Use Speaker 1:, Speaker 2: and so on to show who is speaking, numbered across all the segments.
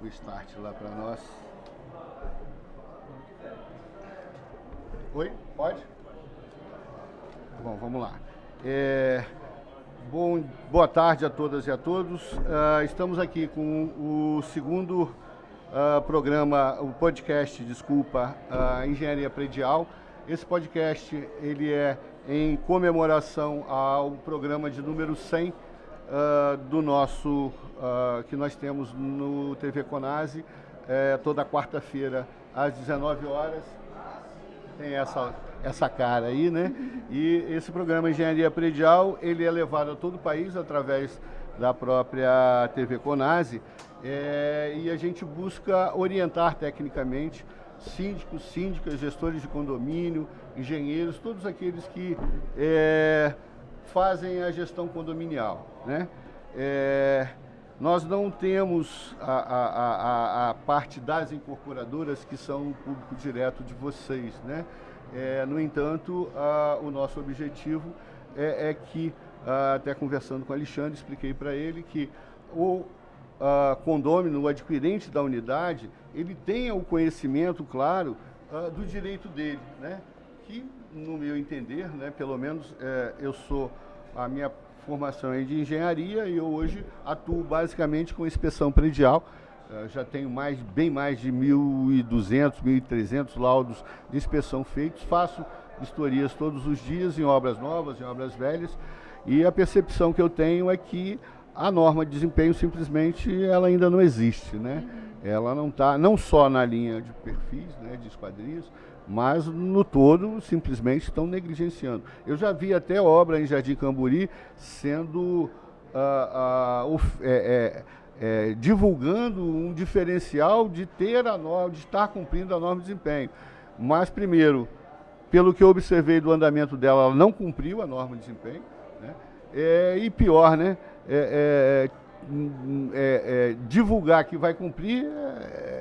Speaker 1: o start lá para nós. Oi? Pode? Bom, vamos lá. Boa tarde a todas e a todos. Estamos aqui com o segundo programa, o podcast, desculpa, Engenharia Predial. Esse podcast ele é em comemoração ao programa de número 100 do nosso, que nós temos no TV Conase, toda quarta-feira às 19 horas. Tem essa cara aí, né? E esse programa Engenharia Predial, ele é levado a todo o país através da própria TV Conase, e a gente busca orientar tecnicamente síndicos, síndicas, gestores de condomínio, engenheiros, todos aqueles que fazem a gestão condominial, né? Nós não temos a parte das incorporadoras, que são o público direto de vocês, né? No entanto, o nosso objetivo é que, até conversando com o Alexandre, expliquei para ele que o condômino, o adquirente da unidade, ele tenha o conhecimento, claro, do direito dele, né? Que, no meu entender, né, pelo menos a minha formação é de engenharia e eu hoje atuo basicamente com inspeção predial. Já tenho bem mais de 1.200, 1.300 laudos de inspeção feitos. Faço vistorias todos os dias em obras novas, em obras velhas, e a percepção que eu tenho é que a norma de desempenho simplesmente ela ainda não existe, né? Ela não está, não só na linha de perfis, né, de esquadrias, mas no todo simplesmente estão negligenciando. Eu já vi até obra em Jardim Camburi sendo divulgando um diferencial de ter a norma, de estar cumprindo a norma de desempenho. Mas primeiro, pelo que eu observei do andamento dela, ela não cumpriu a norma de desempenho, né? E pior, né? Divulgar que vai cumprir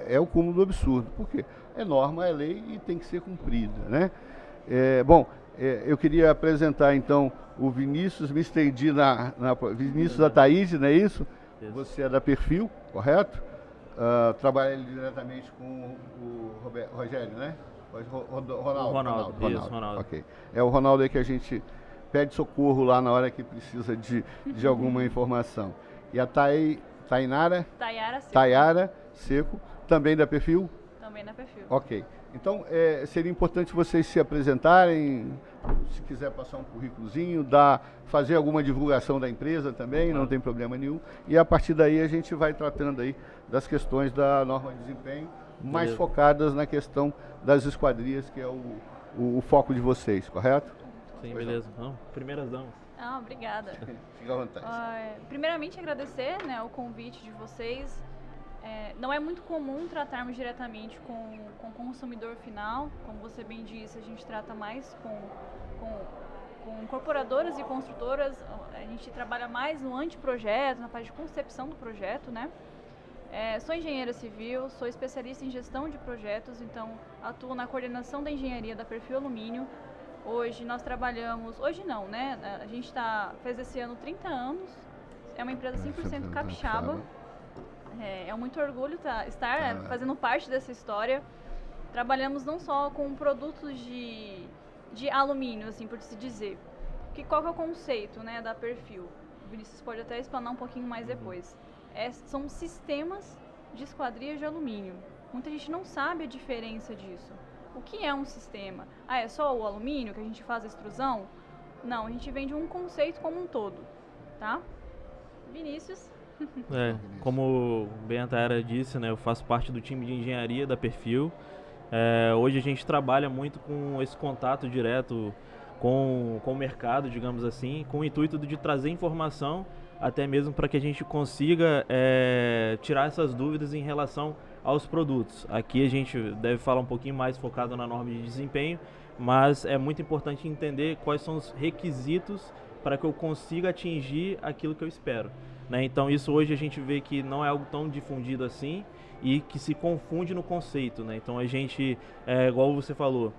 Speaker 1: é o cúmulo do absurdo. Por quê? É norma, é lei e tem que ser cumprida, né? Eu queria apresentar então o Vinícius, me estendi Vinícius Ataíde, não é isso? Você é da Perfil, correto? Trabalha diretamente com o Rogério, né? Ronaldo. Ok. É o Ronaldo aí que a gente pede socorro lá na hora que precisa de alguma informação. E a Tayara Seco, também da Perfil?
Speaker 2: Também da Perfil.
Speaker 1: Ok. Então, seria importante vocês se apresentarem, se quiser passar um currículozinho, fazer alguma divulgação da empresa também, não tem problema nenhum. E a partir daí a gente vai tratando aí das questões da norma de desempenho, mais focadas na questão das esquadrias, que é o foco de vocês, correto?
Speaker 3: Sim, beleza. Não, primeiras damas.
Speaker 2: Obrigada.
Speaker 1: Fica à vontade.
Speaker 2: Primeiramente, agradecer, né, o convite de vocês. Não é muito comum tratarmos diretamente com o consumidor final. Como você bem disse, a gente trata mais com incorporadoras e construtoras. A gente trabalha mais no anteprojeto, na parte de concepção do projeto, né? Sou engenheira civil, sou especialista em gestão de projetos, então atuo na coordenação da engenharia da Perfil Alumínio. Hoje nós trabalhamos, hoje não, né? A gente fez esse ano 30 anos, é uma empresa 100% capixaba. É muito orgulho estar fazendo parte dessa história. Trabalhamos não só com produtos de alumínio, assim, por se dizer. Qual que é o conceito, né, da Perfil? O Vinícius pode até explanar um pouquinho mais depois. São sistemas de esquadrias de alumínio. Muita gente não sabe a diferença disso. O que é um sistema? É só o alumínio que a gente faz a extrusão? Não, a gente vende um conceito como um todo, tá? Vinícius?
Speaker 3: Como bem a Tayara disse, né, eu faço parte do time de engenharia da Perfil. Hoje a gente trabalha muito com esse contato direto com o mercado, digamos assim, com o intuito de trazer informação, até mesmo para que a gente consiga tirar essas dúvidas em relação aos produtos. Aqui a gente deve falar um pouquinho mais focado na norma de desempenho, mas é muito importante entender quais são os requisitos para que eu consiga atingir aquilo que eu espero, né? Então isso hoje a gente vê que não é algo tão difundido assim e que se confunde no conceito, né? Então a gente, igual você falou,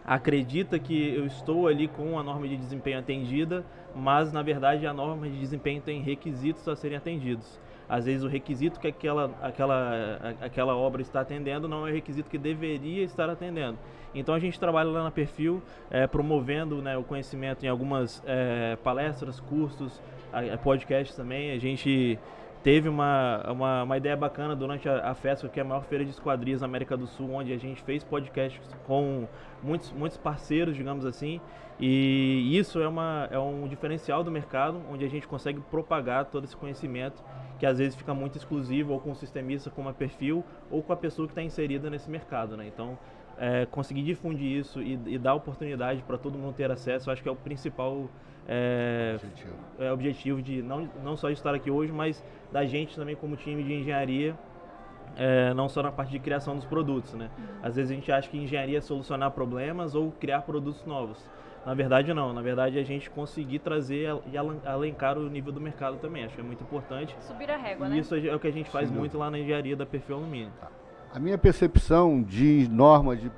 Speaker 3: acredita que eu estou ali com a norma de desempenho atendida, mas na verdade a norma de desempenho tem requisitos a serem atendidos. Às vezes o requisito que aquela obra está atendendo não é o requisito que deveria estar atendendo. Então a gente trabalha lá na Perfil, promovendo, né, o conhecimento em algumas palestras, cursos, podcasts também. A gente teve uma ideia bacana durante a FESCO, que é a maior feira de esquadrias na América do Sul, onde a gente fez podcasts com muitos parceiros, digamos assim, e isso é um diferencial do mercado, onde a gente consegue propagar todo esse conhecimento, que às vezes fica muito exclusivo ou com o sistemista como a Perfil, ou com a pessoa que está inserida nesse mercado, né? Então, conseguir difundir isso e dar oportunidade para todo mundo ter acesso, acho que é o principal objetivo de não só de estar aqui hoje, mas da gente também como time de engenharia, não só na parte de criação dos produtos, né? Às vezes a gente acha que engenharia é solucionar problemas ou criar produtos novos. Na verdade não, na verdade a gente conseguir trazer e alencar o nível do mercado também, acho que é muito importante.
Speaker 2: Subir a régua,
Speaker 3: e
Speaker 2: né?
Speaker 3: isso é o que a gente faz muito lá na engenharia da Perfil Alumínio.
Speaker 1: A minha percepção de norma de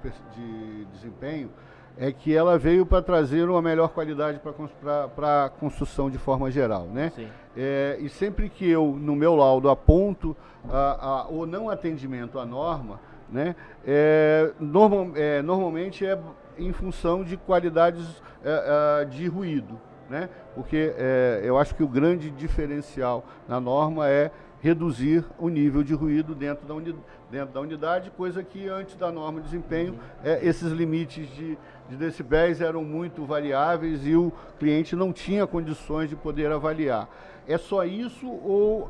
Speaker 1: desempenho é que ela veio para trazer uma melhor qualidade para a construção de forma geral, né?
Speaker 3: Sim.
Speaker 1: E sempre que eu, no meu laudo, aponto o não atendimento à norma, né, normalmente é em função de qualidades de ruído, né? Porque eu acho que o grande diferencial na norma é reduzir o nível de ruído dentro da unidade, coisa que antes da norma de desempenho, esses limites de decibéis eram muito variáveis e o cliente não tinha condições de poder avaliar. É só isso ou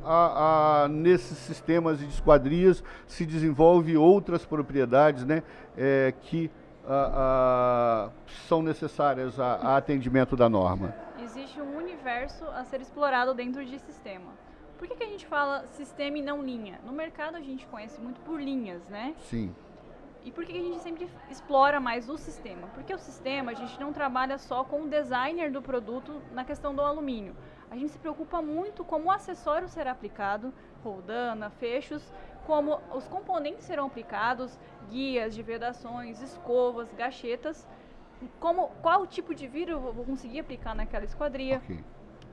Speaker 1: nesses sistemas de esquadrias se desenvolve outras propriedades, né, que são necessárias a atendimento da norma?
Speaker 2: Existe um universo a ser explorado dentro de sistema. Por que a gente fala sistema e não linha? No mercado a gente conhece muito por linhas, né?
Speaker 1: Sim.
Speaker 2: E por que a gente sempre explora mais o sistema? Porque o sistema a gente não trabalha só com o designer do produto na questão do alumínio. A gente se preocupa muito como o acessório será aplicado, roldana, fechos, como os componentes serão aplicados, guias de vedações, escovas, gachetas, qual tipo de vidro eu vou conseguir aplicar naquela esquadria.
Speaker 1: Okay.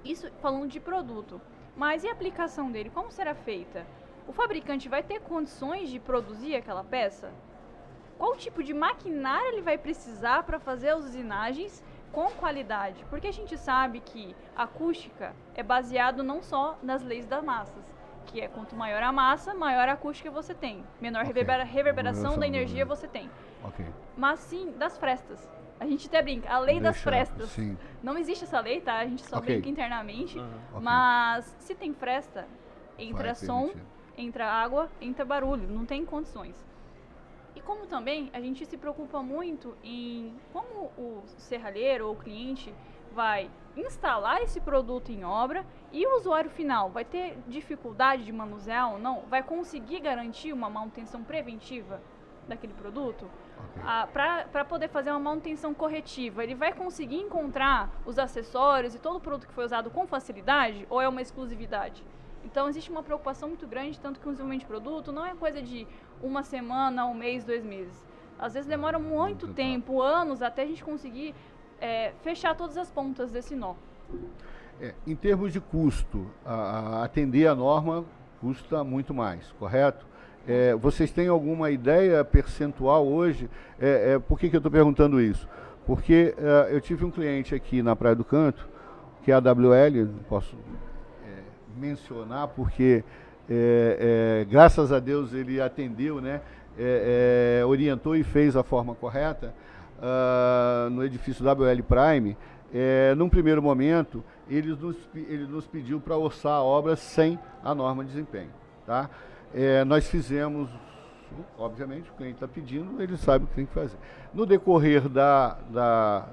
Speaker 2: Isso falando de produto. Mas e a aplicação dele? Como será feita? O fabricante vai ter condições de produzir aquela peça? Qual tipo de maquinário ele vai precisar para fazer as usinagens com qualidade? Porque a gente sabe que a acústica é baseado não só nas leis das massas, que é quanto maior a massa, maior a acústica você tem, menor reverberação da energia você tem.
Speaker 1: Okay.
Speaker 2: Mas sim das frestas. A gente até brinca, a lei das frestas.
Speaker 1: Sim.
Speaker 2: Não existe essa lei, tá? A gente só brinca internamente.
Speaker 1: Okay.
Speaker 2: Mas se tem fresta, entra som, entra água, entra barulho. Não tem condições. E como também a gente se preocupa muito em como o serralheiro ou o cliente vai instalar esse produto em obra e o usuário final vai ter dificuldade de manusear ou não? Vai conseguir garantir uma manutenção preventiva daquele produto? Okay. Para poder fazer uma manutenção corretiva, ele vai conseguir encontrar os acessórios e todo o produto que foi usado com facilidade ou é uma exclusividade? Então existe uma preocupação muito grande, tanto que o desenvolvimento de produto não é coisa de uma semana, um mês, 2 meses. Às vezes demora muito tempo, anos, até a gente conseguir fechar todas as pontas desse nó.
Speaker 1: Em termos de custo, atender a norma custa muito mais, correto? Vocês têm alguma ideia percentual hoje? Por que eu estou perguntando isso? Porque eu tive um cliente aqui na Praia do Canto, que é a WL, não posso mencionar porque graças a Deus ele atendeu, né? Orientou e fez a forma correta no edifício WL Prime. Num primeiro momento, ele nos pediu para orçar a obra sem a norma de desempenho, tá? Nós fizemos, obviamente, o cliente está pedindo, ele sabe o que tem que fazer. No decorrer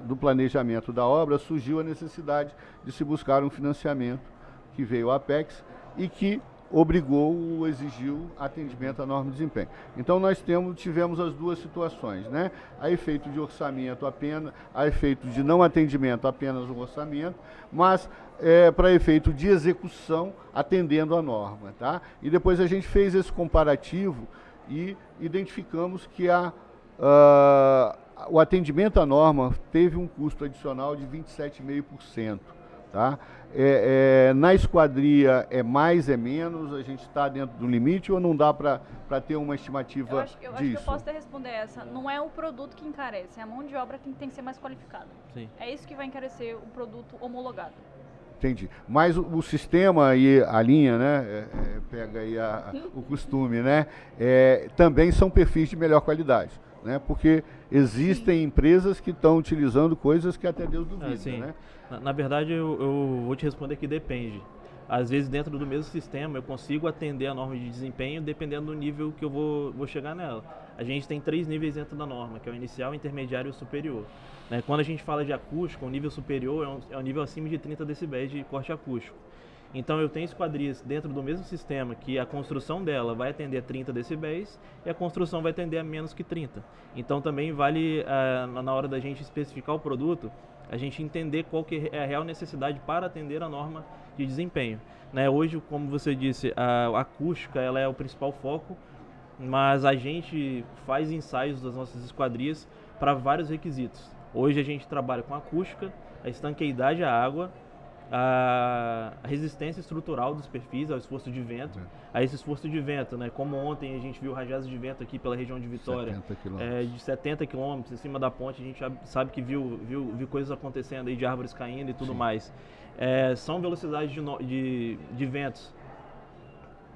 Speaker 1: do planejamento da obra, surgiu a necessidade de se buscar um financiamento, que veio a Apex e que exigiu atendimento à norma de desempenho. Então nós tivemos as duas situações, né? A efeito de orçamento apenas, a efeito de não atendimento apenas um orçamento, mas para efeito de execução atendendo a norma, tá? E depois a gente fez esse comparativo e identificamos que o atendimento à norma teve um custo adicional de 27,5%. Tá? Na esquadria é mais, é menos? A gente está dentro do limite ou não dá para ter uma estimativa
Speaker 2: eu acho que eu
Speaker 1: disso?
Speaker 2: posso até responder essa. Não é o produto que encarece, é a mão de obra que tem que ser mais qualificada.
Speaker 3: Sim.
Speaker 2: É isso que vai encarecer o produto homologado.
Speaker 1: Entendi. Mas o sistema e a linha, né, pega aí o costume, né, também são perfis de melhor qualidade, né, porque existem empresas que estão utilizando coisas que até Deus duvida, né?
Speaker 3: Na verdade, eu vou te responder que depende. Às vezes, dentro do mesmo sistema, eu consigo atender a norma de desempenho dependendo do nível que eu vou chegar nela. A gente tem 3 níveis dentro da norma, que é o inicial, o intermediário e o superior. Né? Quando a gente fala de acústica, o nível superior é um nível acima de 30 decibéis de corte acústico. Então, eu tenho esquadrias dentro do mesmo sistema que a construção dela vai atender a 30 decibéis e a construção vai atender a menos que 30. Então, também vale, na hora da gente especificar o produto, a gente entender qual que é a real necessidade para atender a norma de desempenho. Né? Hoje, como você disse, a acústica ela é o principal foco, mas a gente faz ensaios das nossas esquadrias para vários requisitos. Hoje a gente trabalha com a acústica, a estanqueidade à água, a resistência estrutural dos perfis ao esforço de vento, a esse esforço de vento, né? Como ontem a gente viu rajadas de vento aqui pela região de Vitória, de 70 km em cima da ponte, a gente já sabe que viu coisas acontecendo aí de árvores caindo e tudo mais. São velocidades de ventos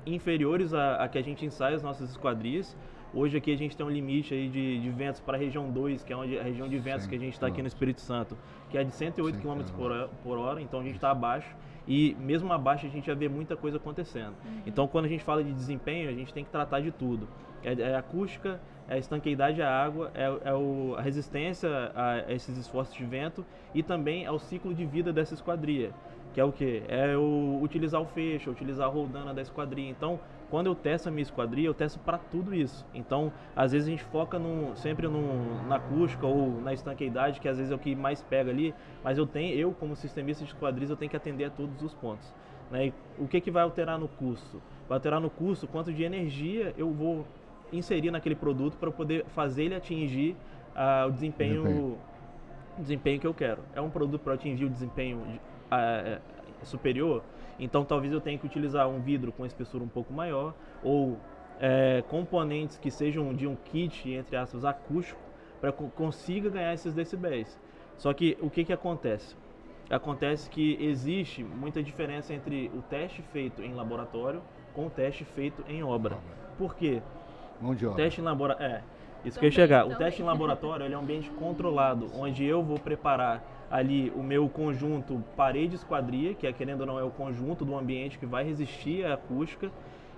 Speaker 3: inferiores a que a gente ensaia as nossas esquadrias. Hoje aqui a gente tem um limite aí de ventos para a região 2, que é a região de ventos que a gente está aqui no Espírito Santo, que é de 108 km por hora, então a gente está abaixo. E mesmo abaixo a gente já vê muita coisa acontecendo. Então quando a gente fala de desempenho, a gente tem que tratar de tudo. É a acústica, é a estanqueidade à água, a resistência a esses esforços de vento e também ao ciclo de vida dessa esquadria. Que é o quê? Utilizar o fecho, utilizar a roldana da esquadria. Então, quando eu testo a minha esquadria, eu testo para tudo isso. Então, às vezes a gente foca sempre na acústica ou na estanqueidade, que às vezes é o que mais pega ali, mas eu como sistemista de esquadrias, eu tenho que atender a todos os pontos. Né? E o que vai alterar no custo? Vai alterar no custo quanto de energia eu vou inserir naquele produto para poder fazer ele atingir o desempenho que eu quero. É um produto para atingir o desempenho superior, então talvez eu tenha que utilizar um vidro com espessura um pouco maior ou componentes que sejam de um kit, entre aspas, acústico, para que eu consiga ganhar esses decibéis. Só que o que acontece? Acontece que existe muita diferença entre o teste feito em laboratório com o teste feito em obra. Por quê?
Speaker 1: Mão de obra.
Speaker 3: Teste em laboratório. Isso que eu ia chegar. O teste em laboratório ele é um ambiente controlado, onde eu vou preparar ali o meu conjunto parede-esquadria, que querendo ou não é o conjunto do ambiente que vai resistir à acústica.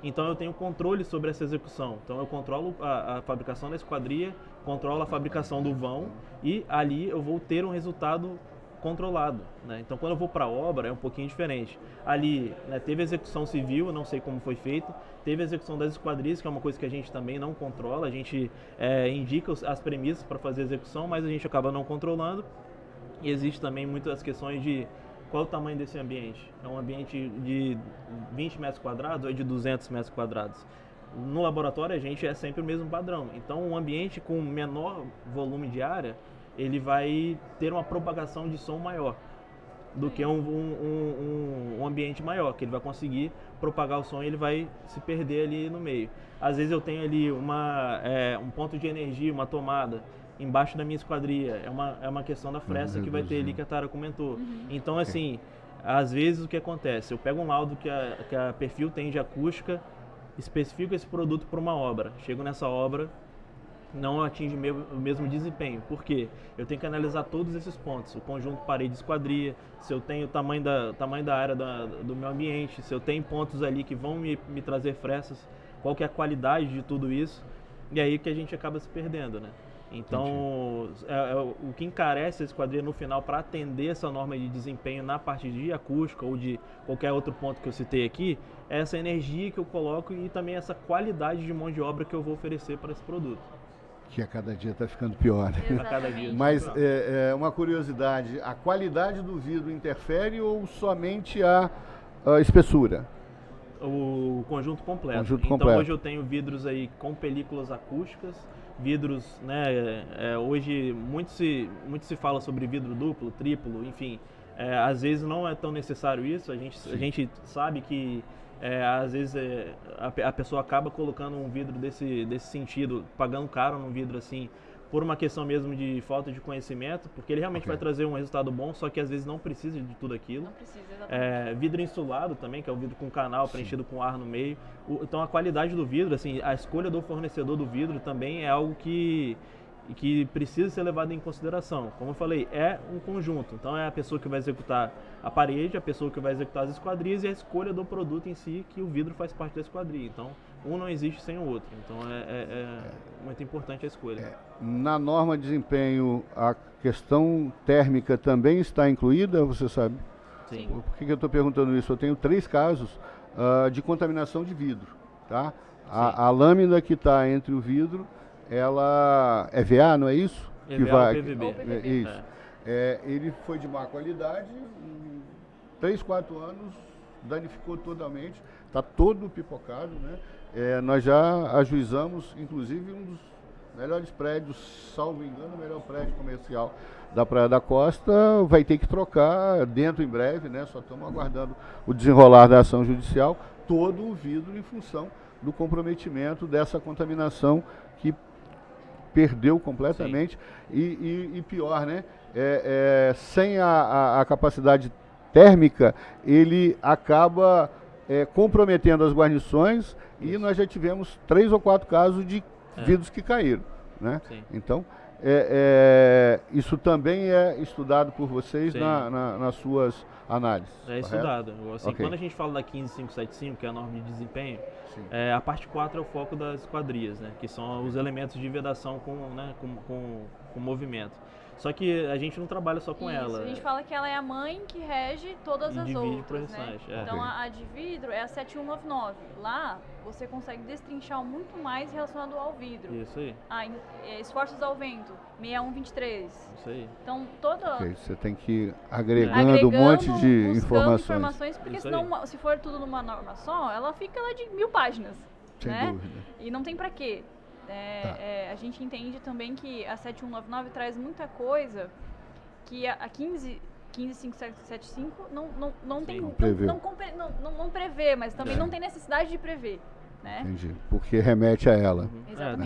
Speaker 3: Então eu tenho controle sobre essa execução. Então eu controlo a fabricação da esquadria, controlo a fabricação do vão e ali eu vou ter um resultado controlado. Né? Então quando eu vou para a obra é um pouquinho diferente. Ali teve execução civil, não sei como foi feito, teve a execução das esquadrias, que é uma coisa que a gente também não controla, a gente indica as premissas para fazer a execução, mas a gente acaba não controlando. E existe também muitas questões de qual o tamanho desse ambiente. É um ambiente de 20 metros quadrados ou é de 200 metros quadrados? No laboratório a gente é sempre o mesmo padrão. Então um ambiente com menor volume de área, ele vai ter uma propagação de som maior do que um ambiente maior, que ele vai conseguir propagar o som e ele vai se perder ali no meio. Às vezes eu tenho ali um ponto de energia, uma tomada, embaixo da minha esquadria, é uma questão da fresta que vai ter ali que a Tara comentou. Então assim, às vezes o que acontece? Eu pego um laudo que a Perfil tem de acústica, especifico esse produto para uma obra, chego nessa obra, não atinge o mesmo desempenho. Por quê? Eu tenho que analisar todos esses pontos, o conjunto parede-esquadria, se eu tenho o tamanho da área do meu ambiente, se eu tenho pontos ali que vão me trazer frestas, qual que é a qualidade de tudo isso, e aí que a gente acaba se perdendo, né? Então, o que encarece a esquadria no final para atender essa norma de desempenho na parte de acústica ou de qualquer outro ponto que eu citei aqui, é essa energia que eu coloco e também essa qualidade de mão de obra que eu vou oferecer para esse produto.
Speaker 1: Que a cada dia está ficando pior.
Speaker 2: A cada dia.
Speaker 1: Mas uma curiosidade, a qualidade do vidro interfere ou somente a espessura?
Speaker 3: o conjunto completo.
Speaker 1: Conjunto
Speaker 3: então
Speaker 1: completo.
Speaker 3: hoje eu tenho vidros aí com películas acústicas, vidros, né, hoje muito se fala sobre vidro duplo, triplo, enfim, às vezes não é tão necessário isso, a gente sabe que às vezes a pessoa acaba colocando um vidro desse sentido, pagando caro num vidro assim, por uma questão mesmo de falta de conhecimento, porque ele realmente vai trazer um resultado bom, só que às vezes não precisa de tudo aquilo.
Speaker 2: Não precisa, exatamente.
Speaker 3: Vidro insulado também, que é o vidro com canal preenchido com ar no meio. Então a qualidade do vidro, assim, a escolha do fornecedor do vidro também é algo que precisa ser levado em consideração. Como eu falei, é um conjunto. Então é a pessoa que vai executar a parede, a pessoa que vai executar as esquadrias e a escolha do produto em si, que o vidro faz parte da esquadria. Então um não existe sem o outro. Então é muito importante a escolha.
Speaker 1: Na norma de desempenho, a questão térmica também está incluída, você sabe?
Speaker 3: Sim.
Speaker 1: Por que eu estou perguntando isso? Eu tenho 3 casos de contaminação de vidro. Tá? A lâmina que está entre o vidro, ela é VA, não é isso?
Speaker 3: EVA ou PVB.
Speaker 1: Isso. Ele foi de má qualidade, em 3, 4 anos, danificou totalmente, está todo pipocado, né? Nós já ajuizamos, inclusive, um dos melhores prédios, salvo engano, o melhor prédio comercial da Praia da Costa, vai ter que trocar dentro em breve, né? Só estamos aguardando o desenrolar da ação judicial, todo o vidro em função do comprometimento dessa contaminação que perdeu completamente e pior, né? Sem a capacidade térmica, ele acaba comprometendo as guarnições e nós já tivemos 3 ou 4 casos de vidros que caíram, né? Então, isso também é estudado por vocês nas suas análises.
Speaker 3: É estudado. Assim, quando a gente fala da 15575, que é a norma de desempenho, a parte 4 é o foco das esquadrias, né? Que são os elementos de vedação com movimento. Só que a gente não trabalha só com ela.
Speaker 2: A gente fala que ela é a mãe que rege todas as outras, né? Então a de vidro é a 7199. Lá você consegue destrinchar muito mais relacionado ao vidro.
Speaker 3: Isso aí.
Speaker 2: Esforços ao vento, 6123.
Speaker 3: Isso aí.
Speaker 2: Então toda...
Speaker 1: Você tem que ir agregando um monte de
Speaker 2: informações, porque senão, se for tudo numa norma só, ela fica lá de 1000 páginas.
Speaker 1: Sem dúvida.
Speaker 2: E não tem pra quê. A gente entende também que a 7199 traz muita coisa que a 15575 não prevê, mas também não tem necessidade de prever. Né?
Speaker 1: Entendi, porque remete a ela.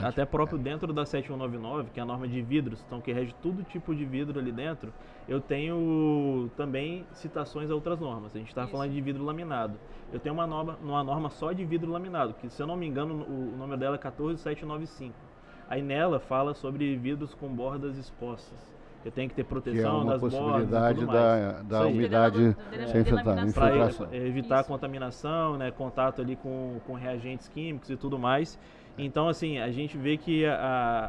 Speaker 3: Até próprio dentro da 7199, que é a norma de vidros, então que rege todo tipo de vidro ali dentro, eu tenho também citações a outras normas. A gente estava falando de vidro laminado. Eu tenho uma norma só de vidro laminado, que se eu não me engano o nome dela é 14795. Aí nela fala sobre vidros com bordas expostas. Eu tenho que ter proteção das bordas e tudo mais.
Speaker 1: Da umidade sem infiltração.
Speaker 3: Para evitar a contaminação, né, contato ali com reagentes químicos e tudo mais. Então, assim, a gente vê que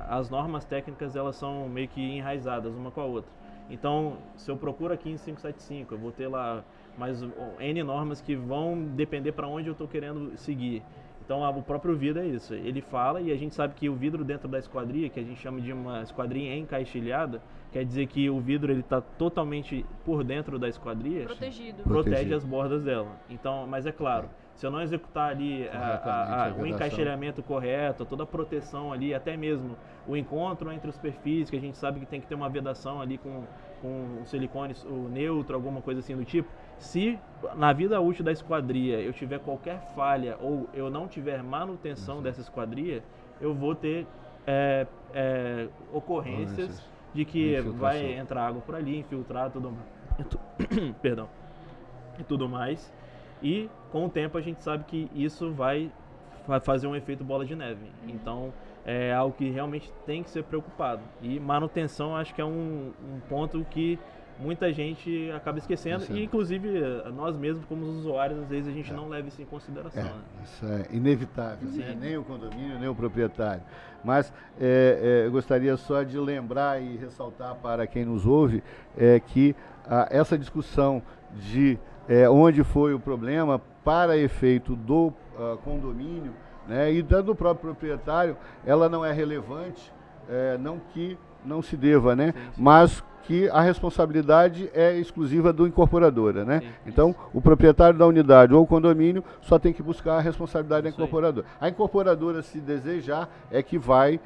Speaker 3: as normas técnicas, elas são meio que enraizadas uma com a outra. Então, se eu procuro a 15575, eu vou ter lá mais N normas que vão depender para onde eu estou querendo seguir. Então, o próprio vidro é isso. Ele fala, e a gente sabe que o vidro dentro da esquadria, que a gente chama de uma esquadria encaixilhada, quer dizer que o vidro está totalmente por dentro da esquadria, protege as bordas dela. Então, mas é claro, se eu não executar ali o encaixilhamento correto, toda a proteção ali, até mesmo o encontro entre os perfis, que a gente sabe que tem que ter uma vedação ali com silicone neutro, alguma coisa assim do tipo. Se na vida útil da esquadria eu tiver qualquer falha ou eu não tiver manutenção dessa esquadria, eu vou ter ocorrências de que vai entrar água por ali, infiltrar perdão, e tudo mais. E com o tempo a gente sabe que isso vai fazer um efeito bola de neve. Então é algo que realmente tem que ser preocupado. E manutenção acho que é um ponto que muita gente acaba esquecendo, e inclusive nós mesmos como usuários, às vezes a gente não leva isso em consideração.
Speaker 1: Isso é inevitável, né? Nem o condomínio, nem o proprietário. Mas eu gostaria só de lembrar e ressaltar para quem nos ouve que essa discussão de onde foi o problema para efeito do condomínio, né, e do próprio proprietário, ela não é relevante, não que não se deva, né? Mas que a responsabilidade é exclusiva do incorporadora, né?
Speaker 3: Sim,
Speaker 1: então, o proprietário da unidade ou o condomínio só tem que buscar a responsabilidade da
Speaker 3: Isso aí.
Speaker 1: incorporadora. A incorporadora, se desejar, é que vai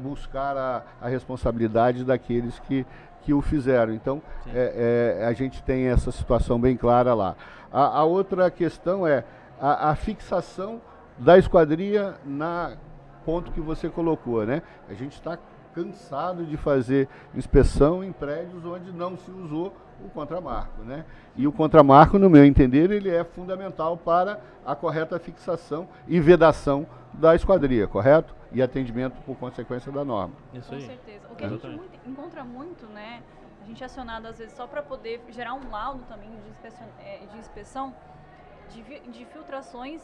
Speaker 1: buscar a responsabilidade daqueles que o fizeram. Então, a gente tem essa situação bem clara lá. A outra questão é a fixação da esquadria na ponto que você colocou, né? A gente está cansado de fazer inspeção em prédios onde não se usou o contramarco, né? E o contramarco, no meu entender, ele é fundamental para a correta fixação e vedação da esquadria, correto? E atendimento por consequência da norma.
Speaker 3: Isso aí.
Speaker 2: Com certeza. O que a gente encontra muito, né? A gente é acionado às vezes só para poder gerar um laudo também de inspeção de filtrações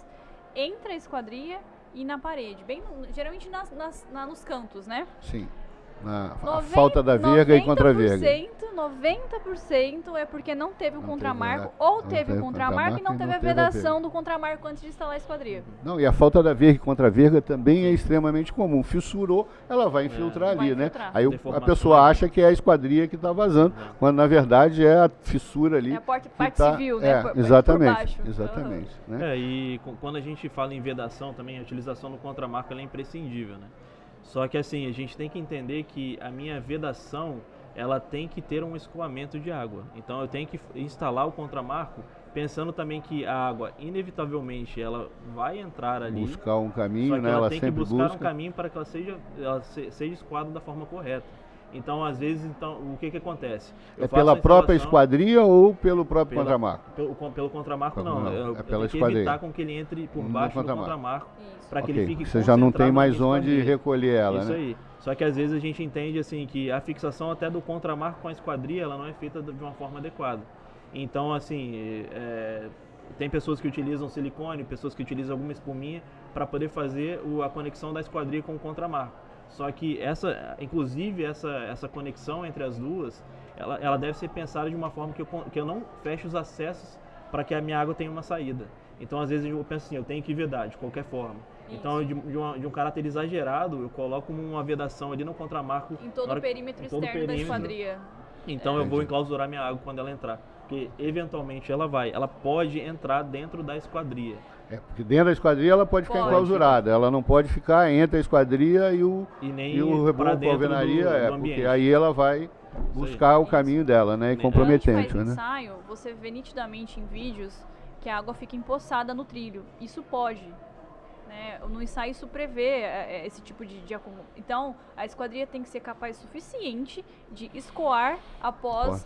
Speaker 2: entre a esquadria e na parede, geralmente nos cantos, né?
Speaker 1: Sim. A falta da verga e contra-verga.
Speaker 2: 90% é porque não teve o contramarco, ou teve o contramarco e não teve a vedação do contramarco antes de instalar a esquadria.
Speaker 1: Não, e a falta da verga e contra-verga também é extremamente comum. Fissurou, ela vai infiltrar ali, né? Aí a pessoa acha que é a esquadria que está vazando, quando na verdade é a fissura ali.
Speaker 2: É a parte civil, né?
Speaker 1: Exatamente.
Speaker 2: Por baixo.
Speaker 1: Exatamente. Né?
Speaker 3: E quando a gente fala em vedação também, a utilização do contramarco ela é imprescindível, né? Só que assim, a gente tem que entender que a minha vedação, ela tem que ter um escoamento de água. Então eu tenho que instalar o contramarco pensando também que a água, inevitavelmente, ela vai entrar ali.
Speaker 1: Buscar um caminho,
Speaker 3: só que
Speaker 1: né?
Speaker 3: ela tem que
Speaker 1: sempre
Speaker 3: buscar um caminho para que ela seja escoada da forma correta. Então, às vezes, o que acontece?
Speaker 1: É pela própria esquadria ou pelo próprio contramarco?
Speaker 3: Pelo contramarco, não.
Speaker 1: É pela
Speaker 3: eu tenho que
Speaker 1: esquadria.
Speaker 3: evitar com que ele entre por baixo do contramarco para que ele fique
Speaker 1: Você já não tem
Speaker 3: concentrado
Speaker 1: mais
Speaker 3: na
Speaker 1: onde
Speaker 3: esquadria.
Speaker 1: recolher ela,
Speaker 3: Isso
Speaker 1: né?
Speaker 3: aí. Só que às vezes a gente entende assim que a fixação até do contramarco com a esquadria, ela não é feita de uma forma adequada. Então, assim, tem pessoas que utilizam silicone, pessoas que utilizam alguma espuminha para poder fazer a conexão da esquadria com o contramarco. Só que inclusive essa conexão entre as duas, ela deve ser pensada de uma forma que eu não feche os acessos para que a minha água tenha uma saída. Então, às vezes eu penso assim, eu tenho que vedar de qualquer forma. Isso. Então, de um caráter exagerado, eu coloco uma vedação ali no contramarco.
Speaker 2: Em todo o perímetro externo da esquadria.
Speaker 3: Então, eu vou enclausurar minha água quando ela entrar. Porque, eventualmente, ela pode entrar dentro da esquadria.
Speaker 1: Porque dentro da esquadria ela pode ficar enclausurada, ela não pode ficar entre a esquadria e o reboco, a alvenaria, porque aí ela vai buscar o caminho dela, né, e comprometente.
Speaker 2: Quando a gente faz ensaio, você vê nitidamente em vídeos que a água fica empoçada no trilho. Isso pode, né? No ensaio isso prevê esse tipo de acúmulo. Então, a esquadria tem que ser capaz o suficiente de escoar após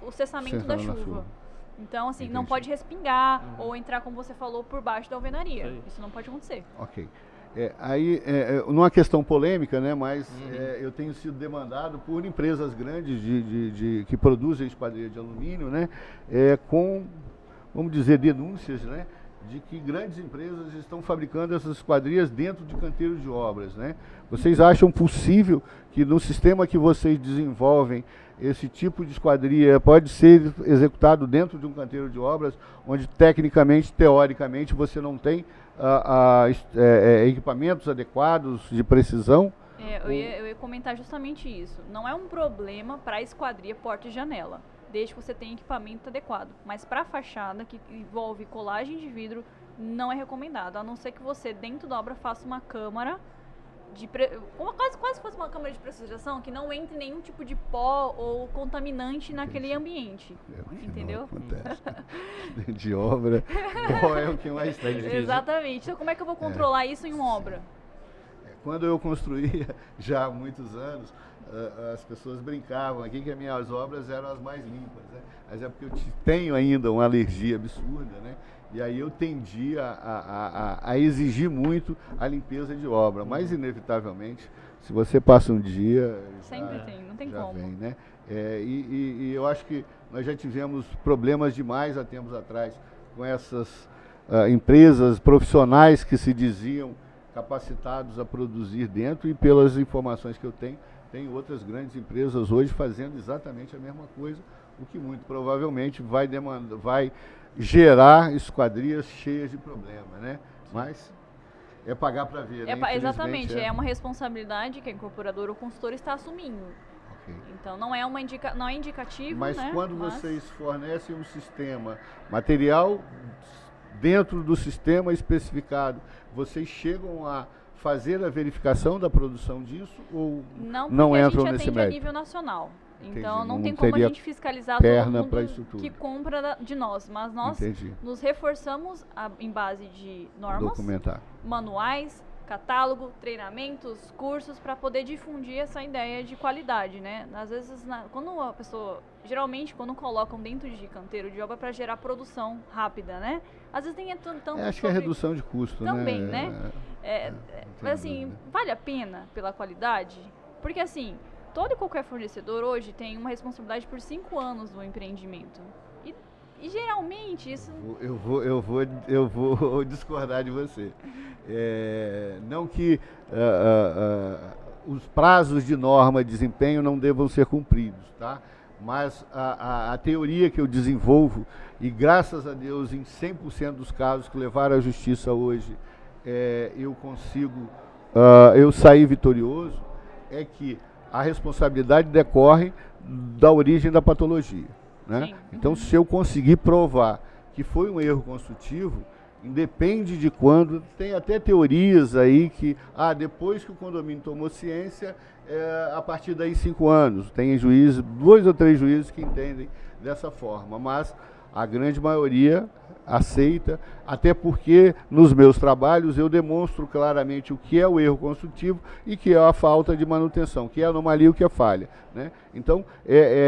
Speaker 2: o cessamento da chuva. Então, assim, não pode respingar ou entrar, como você falou, por baixo da alvenaria. Isso não pode acontecer.
Speaker 1: Ok. Numa questão polêmica, né, mas eu tenho sido demandado por empresas grandes que produzem esquadria de alumínio, né, com, vamos dizer, denúncias, né, de que grandes empresas estão fabricando essas esquadrias dentro de canteiros de obras, né? Vocês acham possível que no sistema que vocês desenvolvem esse tipo de esquadria pode ser executado dentro de um canteiro de obras, onde tecnicamente, teoricamente, você não tem equipamentos adequados de precisão?
Speaker 2: Eu ia comentar justamente isso. Não é um problema para a esquadria porta e janela, desde que você tenha equipamento adequado. Mas para a fachada, que envolve colagem de vidro, não é recomendado. A não ser que você, dentro da obra, faça uma câmara quase fosse uma câmara de pressurização, que não entre nenhum tipo de pó ou contaminante naquele ambiente. Entendeu?
Speaker 1: De obra, qual é o que mais tem?
Speaker 2: Exatamente. Então, como é que eu vou controlar isso em uma obra?
Speaker 1: Quando eu construía, já há muitos anos, as pessoas brincavam aqui que as minhas obras eram as mais limpas, né? Mas é porque eu tenho ainda uma alergia absurda, né? E aí eu tendia a exigir muito a limpeza de obra, mas inevitavelmente, se você passa um dia...
Speaker 2: Sempre tem, não tem como.
Speaker 1: Vem, né? E eu acho que nós já tivemos problemas demais há tempos atrás com essas empresas profissionais que se diziam capacitados a produzir dentro, e pelas informações que eu tenho, tem outras grandes empresas hoje fazendo exatamente a mesma coisa, o que muito provavelmente vai gerar esquadrias cheias de problema, né? Mas é pagar para ver, né?
Speaker 2: Exatamente, é uma responsabilidade que a incorporadora ou o consultor está assumindo.
Speaker 1: Ok.
Speaker 2: Então não é não é indicativo,
Speaker 1: Mas
Speaker 2: né?
Speaker 1: quando vocês fornecem um sistema, material dentro do sistema especificado, vocês chegam a fazer a verificação da produção disso ou não entram nesse
Speaker 2: a gente atende a
Speaker 1: mérito?
Speaker 2: nível nacional.
Speaker 1: Entendi.
Speaker 2: Então não
Speaker 1: Não
Speaker 2: tem como a
Speaker 1: teria
Speaker 2: gente fiscalizar todo
Speaker 1: perna pra
Speaker 2: mundo
Speaker 1: isso tudo.
Speaker 2: que compra de nós, mas nós
Speaker 1: Entendi.
Speaker 2: nos reforçamos em base de normas,
Speaker 1: Documentar.
Speaker 2: manuais, catálogo, treinamentos, cursos para poder difundir essa ideia de qualidade, né? Às vezes, quando a pessoa, geralmente quando colocam dentro de canteiro de obra para gerar produção rápida, né? Às vezes nem é tanto
Speaker 1: Acho que é redução de custo,
Speaker 2: também,
Speaker 1: né?
Speaker 2: Mas assim, vale a pena pela qualidade? Porque assim, todo e qualquer fornecedor hoje tem uma responsabilidade por 5 anos do empreendimento. E geralmente isso...
Speaker 1: Eu vou discordar de você. Não que os prazos de norma de desempenho não devam ser cumpridos, tá? Mas a teoria que eu desenvolvo, e graças a Deus em 100% dos casos que levaram à justiça hoje, eu consigo, eu sair vitorioso, é que a responsabilidade decorre da origem da patologia, né? Então, se eu conseguir provar que foi um erro construtivo, independe de quando, tem até teorias aí que, depois que o condomínio tomou ciência, a partir daí 5 anos, tem juízes, 2 ou 3 juízes que entendem dessa forma, mas a grande maioria aceita, até porque nos meus trabalhos eu demonstro claramente o que é o erro construtivo e que é a falta de manutenção, que é a anomalia e o que é falha, né? Então,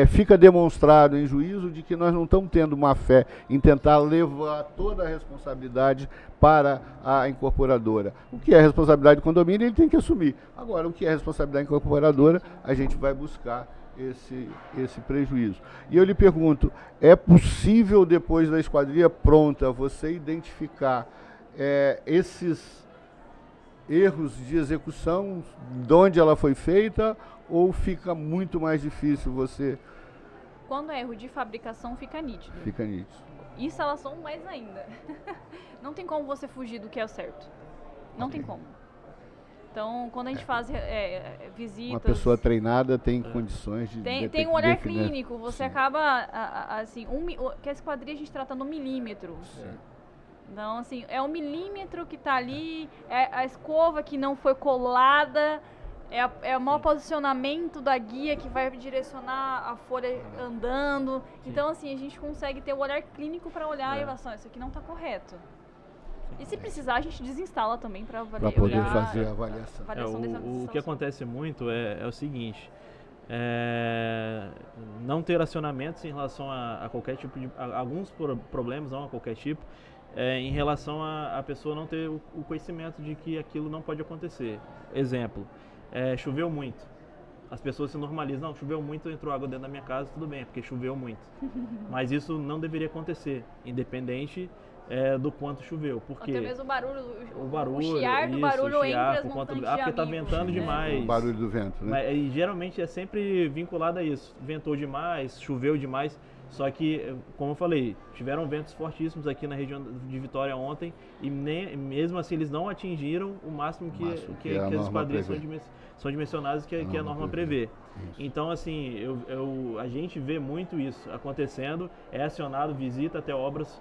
Speaker 1: fica demonstrado em juízo de que nós não estamos tendo má fé em tentar levar toda a responsabilidade para a incorporadora. O que é responsabilidade do condomínio, ele tem que assumir. Agora, o que é responsabilidade da incorporadora, a gente vai buscar esse prejuízo. E eu lhe pergunto, é possível depois da esquadria pronta você identificar esses erros de execução, de onde ela foi feita, ou fica muito mais difícil você...
Speaker 2: Quando é erro de fabricação, fica nítido.
Speaker 1: Fica nítido.
Speaker 2: Instalação, mais ainda. Não tem como você fugir do que é o certo. Não tem como. Então, quando a gente faz visitas...
Speaker 1: Uma pessoa treinada tem condições de...
Speaker 2: Tem um olhar clínico, você acaba, assim, que a esquadria a gente trata no milímetro. Então, assim, é o milímetro que está ali, é a escova que não foi colada, é o mau posicionamento da guia que vai direcionar a folha andando. Então, assim, a gente consegue ter o olhar clínico para olhar e falar, isso aqui não está correto. E se precisar, a gente desinstala também para avaliar.
Speaker 1: Para poder fazer a avaliação.
Speaker 3: O que acontece muito é o seguinte, não ter acionamentos em relação a qualquer tipo de... alguns problemas, não a qualquer tipo, em relação a pessoa não ter o conhecimento de que aquilo não pode acontecer. Exemplo, choveu muito. As pessoas se normalizam, não, choveu muito, entrou água dentro da minha casa, tudo bem, porque choveu muito. Mas isso não deveria acontecer, independente do quanto choveu, porque
Speaker 2: até mesmo o barulho, o
Speaker 3: chiar
Speaker 2: do barulho entre as
Speaker 3: montanhas
Speaker 2: de
Speaker 3: porque tá ventando demais.
Speaker 1: O barulho do vento, né?
Speaker 3: E geralmente é sempre vinculado a isso. Ventou demais, choveu demais. Só que, como eu falei, tiveram ventos fortíssimos aqui na região de Vitória ontem e mesmo assim eles não atingiram o máximo que as esquadrias são dimensionadas que a norma prevê. Então, assim, a gente vê muito isso acontecendo, é acionado, visita até obras.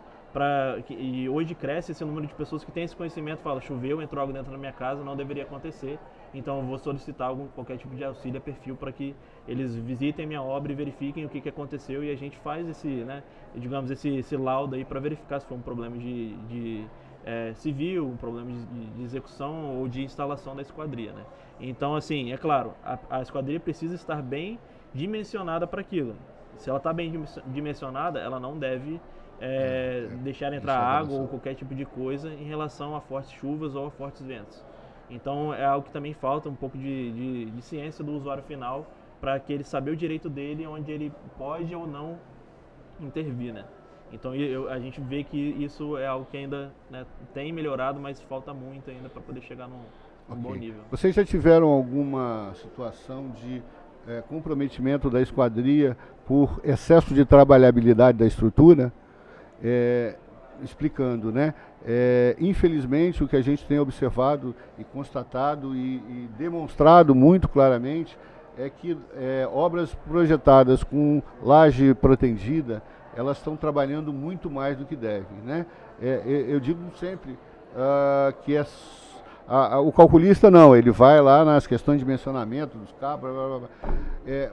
Speaker 3: E hoje cresce esse número de pessoas que têm esse conhecimento, fala, choveu, entrou água dentro da minha casa, não deveria acontecer, então eu vou solicitar qualquer tipo de auxílio a perfil para que eles visitem minha obra e verifiquem o que aconteceu e a gente faz esse laudo aí para verificar se foi um problema de civil, um problema de execução ou de instalação da esquadria, né? Então, assim, é claro, a esquadria precisa estar bem dimensionada para aquilo. Se ela está bem dimensionada, ela não deve deixar entrar água ou qualquer tipo de coisa em relação a fortes chuvas ou a fortes ventos. Então é algo que também falta um pouco de ciência do usuário final para que ele saber o direito dele, onde ele pode ou não intervir, né? Então a gente vê que isso é algo que ainda tem melhorado, mas falta muito ainda para poder chegar num bom nível.
Speaker 1: Vocês já tiveram alguma situação de comprometimento da esquadria por excesso de trabalhabilidade da estrutura? Explicando, né? Infelizmente, o que a gente tem observado e constatado e demonstrado muito claramente é que obras projetadas com laje protendida, elas estão trabalhando muito mais do que devem, né? Eu digo sempre que o calculista não, ele vai lá nas questões de dimensionamento dos cabos, blá, blá, blá.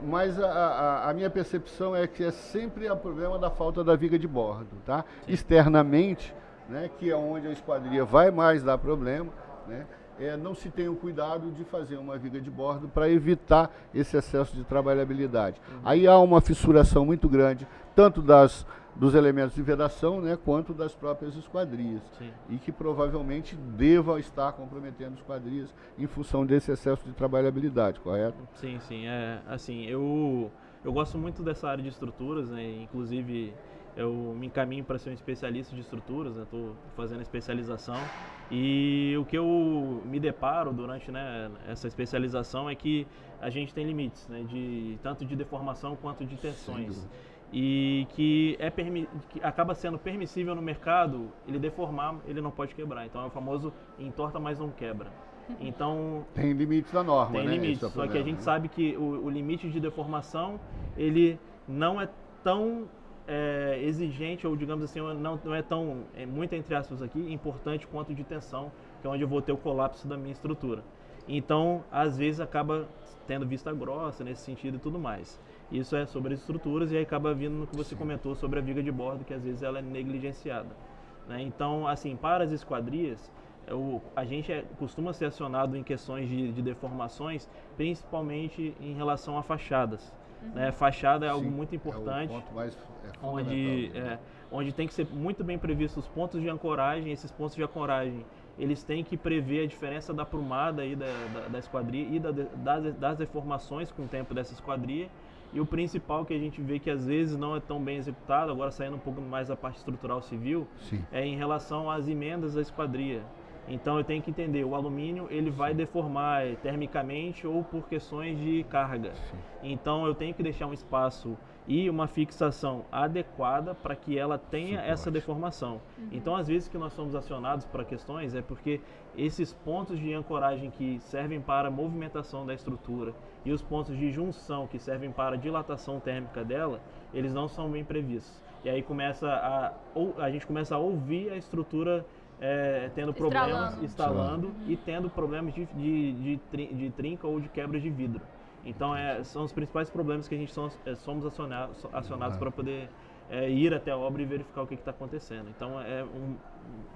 Speaker 1: Mas a minha percepção é que é sempre o problema da falta da viga de bordo, tá? Sim. Externamente, né, que é onde a esquadria vai mais dar problema, né? Não se tem o cuidado de fazer uma viga de bordo para evitar esse excesso de trabalhabilidade. Aí há uma fissuração muito grande, tanto dos elementos de vedação, né, quanto das próprias esquadrias. Sim. E que provavelmente devam estar comprometendo esquadrias em função desse excesso de trabalhabilidade, correto?
Speaker 3: Sim, sim. Assim, eu gosto muito dessa área de estruturas, né, inclusive eu me encaminho para ser um especialista de estruturas, estou fazendo especialização, e o que eu me deparo durante, né, essa especialização é que a gente tem limites, né, tanto de deformação quanto de tensões, e que acaba sendo permissível no mercado ele deformar, ele não pode quebrar. Então é o famoso entorta, mas não quebra. Então
Speaker 1: tem limites da norma,
Speaker 3: tem
Speaker 1: né?
Speaker 3: limites, só que a gente sabe que o limite de deformação ele não é tão exigente, ou digamos assim, não é tão, muito entre aspas aqui, importante quanto de tensão, que é onde eu vou ter o colapso da minha estrutura. Então, às vezes acaba tendo vista grossa nesse sentido e tudo mais. Isso é sobre as estruturas e aí acaba vindo no que você comentou sobre a viga de bordo, que às vezes ela é negligenciada, né? Então, assim, para as esquadrias, a gente costuma ser acionado em questões de deformações, principalmente em relação a fachadas. Né? Fachada é algo muito importante,
Speaker 1: é o ponto mais
Speaker 3: onde tem que ser muito bem previsto os pontos de ancoragem. Esses pontos de ancoragem, eles têm que prever a diferença da prumada aí da esquadria e das deformações com o tempo dessa esquadria. E o principal que a gente vê que às vezes não é tão bem executado, agora saindo um pouco mais da parte estrutural civil, é em relação às emendas da esquadria. Então eu tenho que entender, o alumínio ele vai deformar termicamente ou por questões de carga. Então eu tenho que deixar um espaço e uma fixação adequada para que ela tenha essa deformação. Então às vezes que nós somos acionados para questões é porque esses pontos de ancoragem que servem para a movimentação da estrutura e os pontos de junção que servem para a dilatação térmica dela, eles não são bem previstos. E aí a gente começa a ouvir a estrutura tendo problemas, instalando e tendo problemas de trinca ou de quebra de vidro. Então são os principais problemas que a gente somos acionados para poder ir até a obra e verificar o que está acontecendo. Então é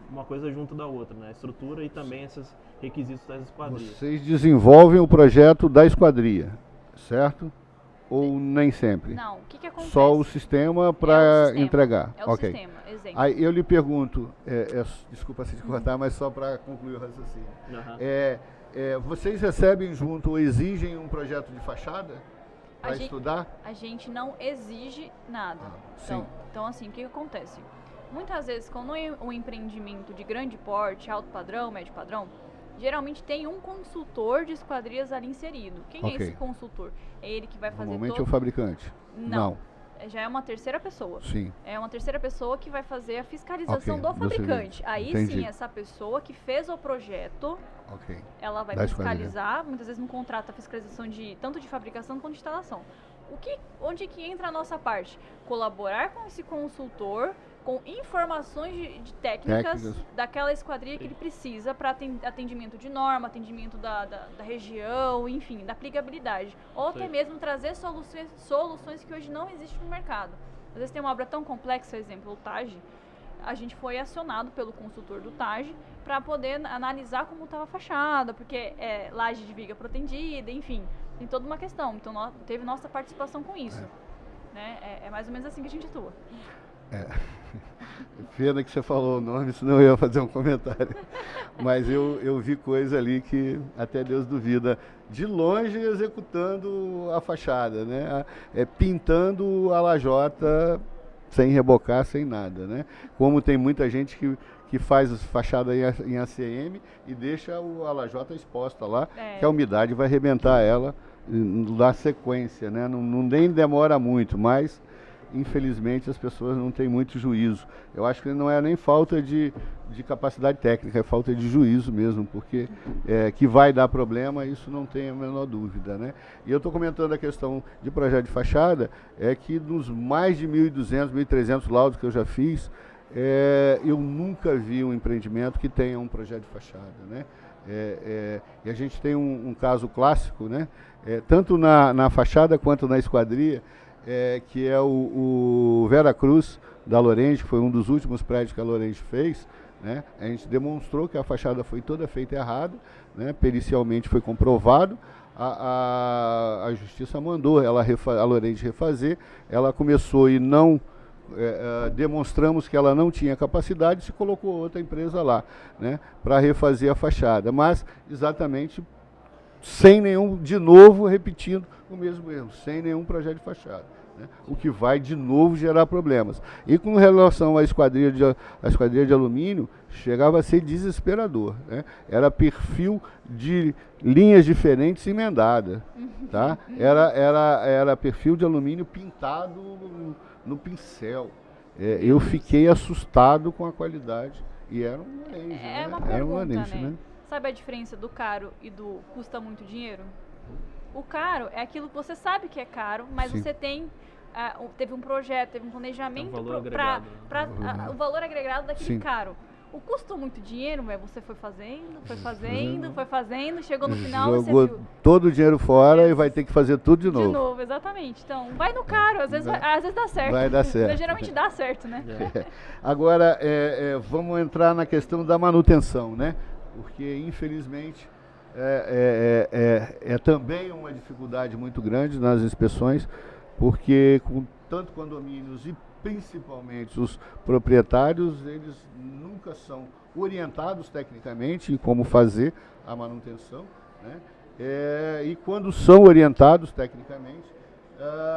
Speaker 3: uma coisa junto da outra, né? A estrutura e também esses requisitos das esquadrias.
Speaker 1: Vocês desenvolvem o projeto da esquadria, certo? Ou nem sempre?
Speaker 2: Não, o que acontece?
Speaker 1: Só o sistema para entregar.
Speaker 2: É o sistema, exemplo.
Speaker 1: Aí eu lhe pergunto, desculpa se te cortar, mas só para concluir o raciocínio. Vocês recebem junto ou exigem um projeto de fachada para estudar?
Speaker 2: A gente não exige nada. Então, assim, o que acontece? Muitas vezes, quando é um empreendimento de grande porte, alto padrão, médio padrão, geralmente tem um consultor de esquadrias ali inserido. Quem é esse consultor? É ele que vai fazer
Speaker 1: Normalmente é o fabricante?
Speaker 2: Não. Já é uma terceira pessoa.
Speaker 1: Sim.
Speaker 2: É uma terceira pessoa que vai fazer a fiscalização do fabricante. Aí sim, essa pessoa que fez o projeto, ela vai fiscalizar. Muitas vezes não contrata a fiscalização tanto de fabricação quanto de instalação. Onde que entra a nossa parte? Colaborar com esse consultor com informações de técnicas daquela esquadria que ele precisa para atendimento de norma, atendimento da região, enfim, da aplicabilidade. Ou até mesmo trazer soluções que hoje não existem no mercado. Às vezes tem uma obra tão complexa, por exemplo, o TAG, a gente foi acionado pelo consultor do TAG para poder analisar como estava a fachada, porque é laje de viga protendida, enfim, tem toda uma questão. Então teve nossa participação com isso. Né? É mais ou menos assim que a gente atua.
Speaker 1: Pena que você falou o nome, senão eu ia fazer um comentário. Mas eu vi coisa ali que até Deus duvida. De longe executando a fachada, né? Pintando a lajota sem rebocar, sem nada, né? Como tem muita gente que faz fachada em ACM e deixa a lajota exposta lá, que a umidade vai arrebentar ela na sequência, né? Não nem demora muito, mas infelizmente as pessoas não têm muito juízo. Eu acho que não é nem falta de capacidade técnica, é falta de juízo mesmo, porque que vai dar problema, isso não tem a menor dúvida, né? E eu estou comentando a questão de projeto de fachada, que dos mais de 1.200, 1.300 laudos que eu já fiz, eu nunca vi um empreendimento que tenha um projeto de fachada, né? E a gente tem um caso clássico, né? Tanto na fachada quanto na esquadria, que é o Vera Cruz da Lorenz, que foi um dos últimos prédios que a Lorenz fez, né? A gente demonstrou que a fachada foi toda feita errada, né? Pericialmente foi comprovado, a justiça mandou a Lorenz refazer, ela começou e não... demonstramos que ela não tinha capacidade, se colocou outra empresa lá, né, para refazer a fachada, mas exatamente sem nenhum, de novo, repetindo o mesmo erro, sem nenhum projeto de fachada, né, o que vai de novo gerar problemas. E com relação à esquadria de alumínio, chegava a ser desesperador, né? Era perfil de linhas diferentes emendadas, tá? Era perfil de alumínio pintado no pincel. Eu fiquei assustado com a qualidade. E era um manejo, né?
Speaker 2: Uma pergunta, né? Sabe a diferença do caro e do custa muito dinheiro? O caro é aquilo que você sabe que é caro, mas Sim. Você teve um projeto, teve um planejamento para o valor agregado daquele Sim. caro. O custo muito dinheiro, você foi fazendo, chegou no final e você viu.
Speaker 1: Todo o dinheiro fora e vai ter que fazer tudo de novo.
Speaker 2: De novo, exatamente. Então, vai no caro, às vezes dá certo.
Speaker 1: Vai dar certo.
Speaker 2: Geralmente dá certo, né?
Speaker 1: Agora, vamos entrar na questão da manutenção, né? Porque, infelizmente, é também uma dificuldade muito grande nas inspeções, porque com tanto condomínios e principalmente os proprietários, eles nunca são orientados tecnicamente em como fazer a manutenção, né? E quando são orientados tecnicamente,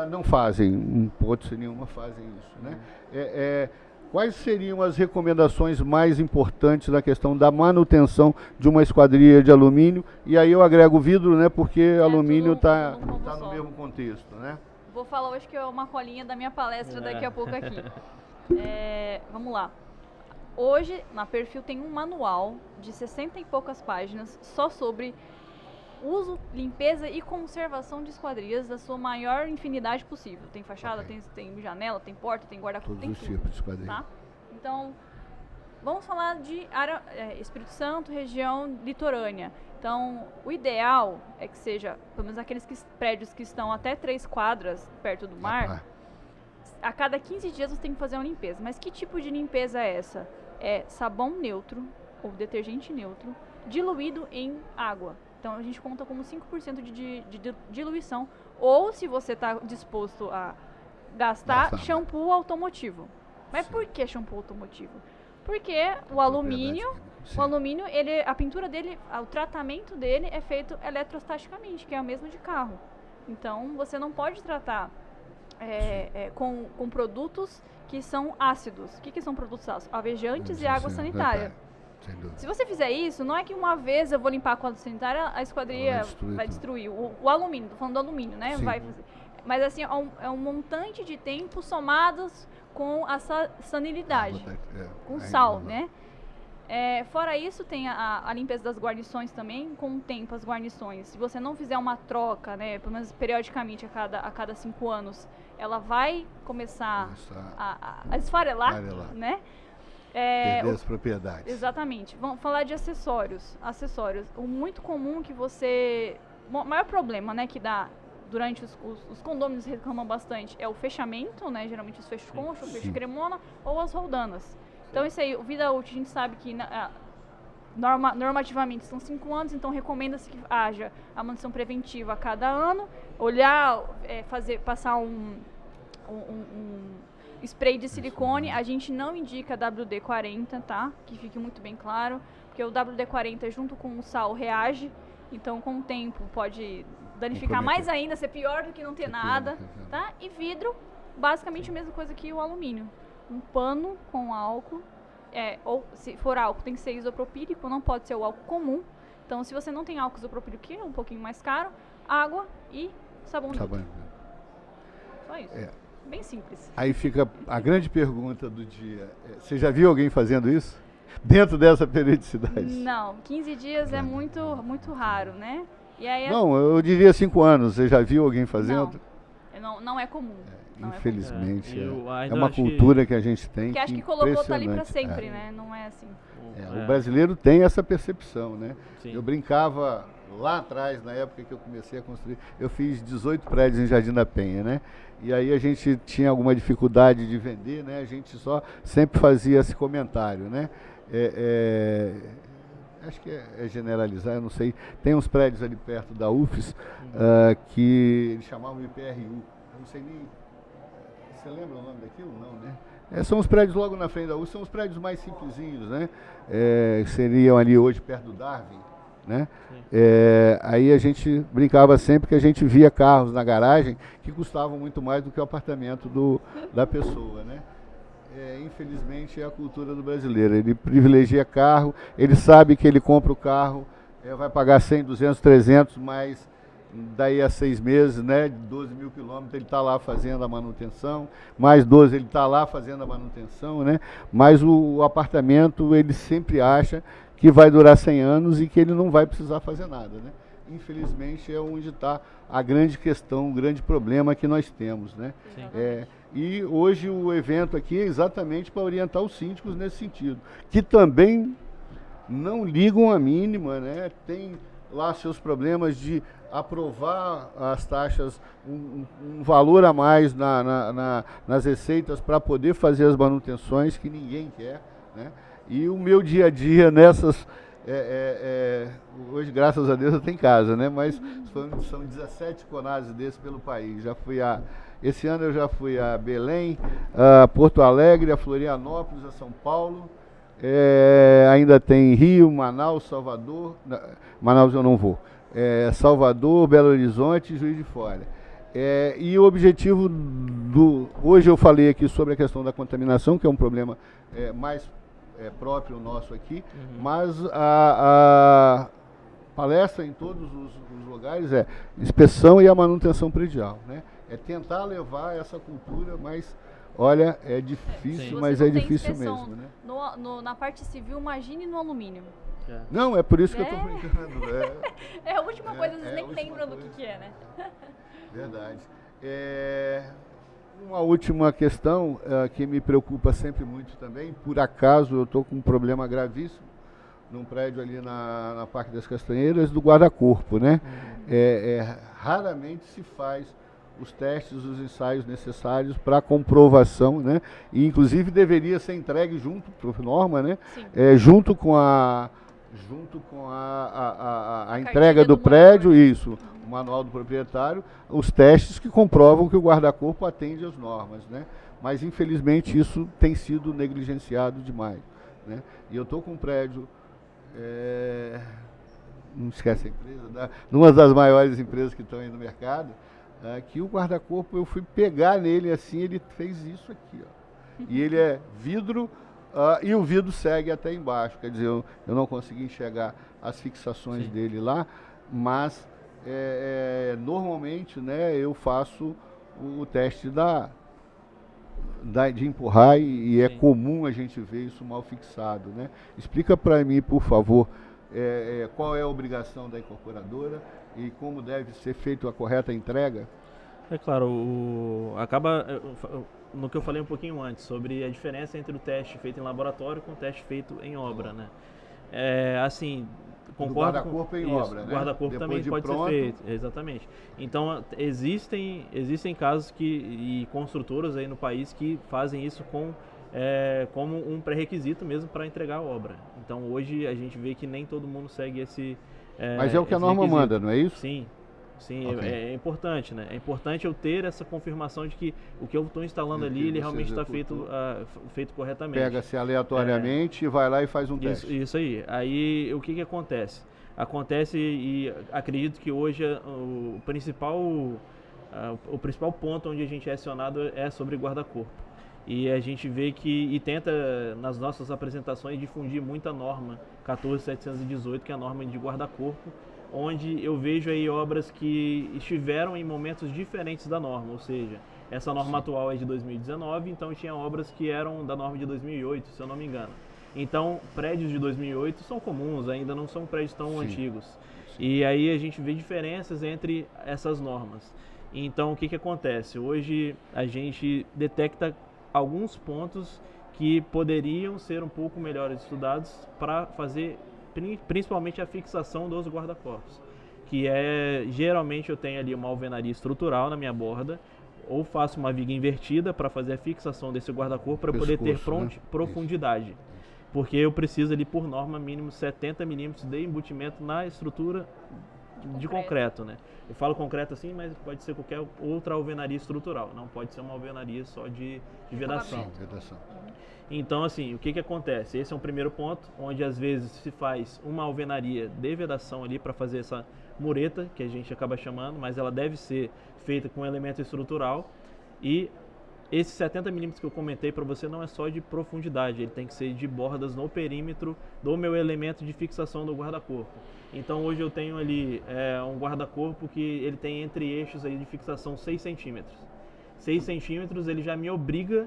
Speaker 1: não fazem, em hipótese nenhuma fazem isso, né? Quais seriam as recomendações mais importantes na questão da manutenção de uma esquadria de alumínio? E aí eu agrego vidro, né? Porque alumínio está no mesmo contexto, né?
Speaker 2: Vou falar hoje que é uma colinha da minha palestra daqui a pouco aqui. Vamos lá. Hoje, na Perfil, tem um manual de 60 e poucas páginas só sobre uso, limpeza e conservação de esquadrias da sua maior infinidade possível. Tem fachada, tem janela, tem porta, tem guarda-corpo, tem tudo. Todos os tipos de esquadria. Tá? Então, vamos falar de área, Espírito Santo, região litorânea. Então, o ideal é que seja, pelo menos aqueles prédios que estão até 3 quadras perto do mar, a cada 15 dias você tem que fazer uma limpeza. Mas que tipo de limpeza é essa? É sabão neutro ou detergente neutro diluído em água. Então, a gente conta como 5% de diluição. Ou, se você está disposto a gastar, shampoo automotivo. Mas Sim. Por que shampoo automotivo? Porque o alumínio, a pintura dele, o tratamento dele é feito eletrostaticamente, que é o mesmo de carro. Então, você não pode tratar com produtos que são ácidos. O que são produtos ácidos? Alvejantes e água sanitária. Se você fizer isso, não é que uma vez eu vou limpar com a água sanitária, a esquadria vai destruir. O alumínio, tô falando do alumínio, né? Vai fazer. Mas assim, é um montante de tempo somados com a sanilidade, com sal, né? Fora isso, tem a limpeza das guarnições também, com o tempo, as guarnições. Se você não fizer uma troca, né, pelo menos periodicamente, a cada 5 anos, ela vai começar a esfarelar, né?
Speaker 1: Perder as propriedades.
Speaker 2: Exatamente. Vamos falar de acessórios. O muito comum que o maior problema, né, que dá durante os condôminos reclamam bastante é o fechamento, né? Geralmente os fechos concha, o fecho cremona ou as roldanas. Então isso aí, vida útil, a gente sabe que normativamente são 5 anos, então recomenda-se que haja a manutenção preventiva a cada ano, olhar, passar um spray de silicone. A gente não indica WD-40, tá? Que fique muito bem claro, porque o WD-40 junto com o sal reage, então com o tempo pode danificar mais ainda, ser pior do que não ter nada, tá? E vidro, basicamente a mesma coisa que o alumínio. Um pano com álcool, ou se for álcool tem que ser isopropílico, não pode ser o álcool comum. Então, se você não tem álcool isopropílico, que é um pouquinho mais caro, água e sabão neutro. Só isso. bem simples.
Speaker 1: Aí fica a grande pergunta do dia. Você já viu alguém fazendo isso? Dentro dessa periodicidade?
Speaker 2: Não, 15 dias é muito, muito raro, né? E aí
Speaker 1: Não, eu diria 5 anos. Você já viu alguém fazendo?
Speaker 2: não é comum. Não
Speaker 1: Infelizmente,
Speaker 3: é
Speaker 1: uma cultura que a gente tem.
Speaker 2: Que acho que colocou tá ali para
Speaker 1: impressionante.
Speaker 2: sempre, né? Não é assim.
Speaker 1: O brasileiro tem essa percepção, né?
Speaker 3: Sim.
Speaker 1: Eu brincava lá atrás, na época que eu comecei a construir, eu fiz 18 prédios em Jardim da Penha, né? E aí a gente tinha alguma dificuldade de vender, né? A gente só sempre fazia esse comentário, né? Acho que é generalizar, eu não sei. Tem uns prédios ali perto da UFES que eles chamavam de PRU. Eu não sei nem... Você lembra o nome daquilo? Não, né? São os prédios logo na frente da UFES, são os prédios mais simplesinhos, né? Seriam ali hoje perto do Darwin, né? Aí a gente brincava sempre que a gente via carros na garagem que custavam muito mais do que o apartamento da pessoa, né? Infelizmente é a cultura do brasileiro, ele privilegia carro, ele sabe que ele compra o carro, vai pagar 100, 200, 300, mas daí a 6 meses, né, 12 mil quilômetros, ele está lá fazendo a manutenção, mais 12 ele está lá fazendo a manutenção, né? Mas o apartamento ele sempre acha que vai durar 100 anos e que ele não vai precisar fazer nada, né? Infelizmente é onde está a grande questão, o grande problema que nós temos, né? E hoje o evento aqui é exatamente para orientar os síndicos nesse sentido, que também não ligam a mínima, né? Tem lá seus problemas de aprovar as taxas, um valor a mais nas receitas para poder fazer as manutenções que ninguém quer, né? E o meu dia a dia nessas... hoje, graças a Deus, eu tenho casa, né? Mas são 17 CONASES desses pelo país. Esse ano eu já fui a Belém, a Porto Alegre, a Florianópolis, a São Paulo. Ainda tem Rio, Manaus, Salvador. Manaus eu não vou. Salvador, Belo Horizonte e Juiz de Fora. E o objetivo hoje eu falei aqui sobre a questão da contaminação, que é um problema mais próprio nosso aqui, mas a palestra em todos os lugares é inspeção e a manutenção predial, né? É tentar levar essa cultura, mas olha, é difícil, mas é difícil mesmo, né?
Speaker 2: Na parte civil, imagine no alumínio.
Speaker 1: Não, é por isso que eu estou brincando.
Speaker 2: É a última coisa, vocês nem lembram do que é, né?
Speaker 1: Verdade. Uma última questão que me preocupa sempre muito também, por acaso eu estou com um problema gravíssimo num prédio ali na Parque das Castanheiras do guarda-corpo, né? Raramente se faz os testes, os ensaios necessários para comprovação, né? E inclusive deveria ser entregue junto, por norma, né? Junto com a entrega do prédio, isso, o manual do proprietário, os testes que comprovam que o guarda-corpo atende às normas, né? Mas infelizmente isso tem sido negligenciado demais, né? E eu estou com um prédio, não esquece a empresa, uma das maiores empresas que estão aí no mercado, que o guarda-corpo, eu fui pegar nele assim, ele fez isso aqui, ó. E ele é vidro, e o vidro segue até embaixo, quer dizer, eu não consegui enxergar as fixações dele lá, mas normalmente, né, eu faço o teste de empurrar e é comum a gente ver isso mal fixado, né? Explica para mim, por favor, qual é a obrigação da incorporadora e como deve ser feita a correta entrega?
Speaker 3: Claro, acaba no que eu falei um pouquinho antes, sobre a diferença entre o teste feito em laboratório com o teste feito em obra, né? Assim, concordo com
Speaker 1: guarda-corpo em obra, né?
Speaker 3: Guarda-corpo também pode ser feito, exatamente. Então, existem casos e construtoras aí no país que fazem isso como um pré-requisito mesmo para entregar a obra. Então, hoje a gente vê que nem todo mundo segue esse
Speaker 1: Mas é o que a norma manda, não é isso?
Speaker 3: Sim, é importante, né? É importante eu ter essa confirmação de que o que eu estou instalando ali, ele realmente está feito corretamente.
Speaker 1: Pega-se aleatoriamente e vai lá e faz um teste.
Speaker 3: Isso aí. Aí, o que acontece? Acontece, e acredito que hoje o principal ponto onde a gente é acionado é sobre guarda-corpo. E a gente vê e tenta, nas nossas apresentações, difundir muita norma 14718, que é a norma de guarda-corpo, onde eu vejo aí obras que estiveram em momentos diferentes da norma, ou seja, Essa norma atual é de 2019, então tinha obras que eram da norma de 2008, se eu não me engano. Então, prédios de 2008 são comuns, ainda não são prédios tão antigos. E aí a gente vê diferenças entre essas normas. Então, o que acontece? Hoje a gente detecta alguns pontos que poderiam ser um pouco melhores estudados para fazer principalmente a fixação dos guarda-corpos. Que é, geralmente eu tenho ali uma alvenaria estrutural na minha borda, ou faço uma viga invertida para fazer a fixação desse guarda-corpo para poder ter profundidade. Porque eu preciso ali, por norma, mínimo 70 milímetros de embutimento na estrutura de concreto, né? Eu falo concreto assim, mas pode ser qualquer outra alvenaria estrutural, não pode ser uma alvenaria só de vedação. Então, assim, o que acontece? Esse é um primeiro ponto, onde às vezes se faz uma alvenaria de vedação ali para fazer essa mureta, que a gente acaba chamando, mas ela deve ser feita com elemento estrutural. E esses 70 milímetros que eu comentei para você não é só de profundidade, ele tem que ser de bordas no perímetro do meu elemento de fixação do guarda-corpo. Então hoje eu tenho ali um guarda-corpo que ele tem entre eixos aí de fixação 6 centímetros. 6 centímetros ele já me obriga